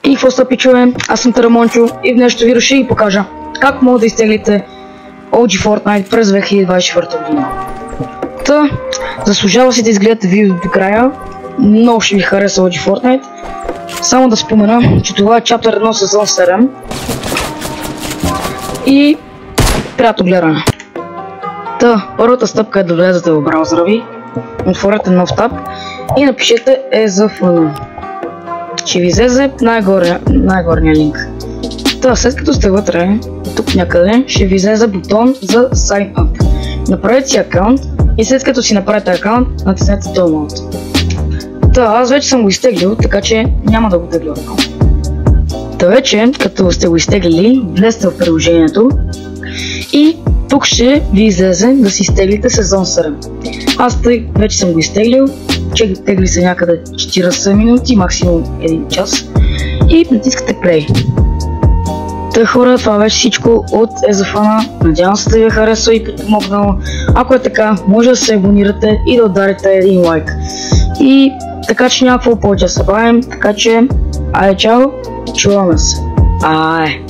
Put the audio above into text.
И какво стъпи, чове? Аз съм Тарамончо и днес ще ви реши и покажа как мога да изтеглите OG Fortnite през 2024 година. Та, заслужава си да изгледате видеото до края. Много ще ви хареса OG Fortnite. Само да спомена, че това е Chapter 1 сезон 7. И приятно гледане. Та, първата стъпка е да влезете в браузъра ви, отворете нов таб и напишете EZFN. Ще ви излезе най-горния линк. Та, след като сте вътре, тук някъде ще ви излезе бутон за Sign Up. Направете си акаунт и след като си направите акаунт, натиснете Download. Та, аз вече съм го изтеглил, така че няма да го тегля. Та вече, като сте го изтеглили, влезте в приложението и тук ще ви излезе да си изтеглите сезон 7. Аз вече съм го изтеглил, тегли се някъде 40 минути, максимум 1 час и натискате Play. Та хора, това беше всичко от EZFN. Надявам се да ви е харесало и подпомогнало. Ако е така, може да се абонирате и да ударите един лайк. И така че някакво повече се бавим, така че айде чао, чуваме се. Ай!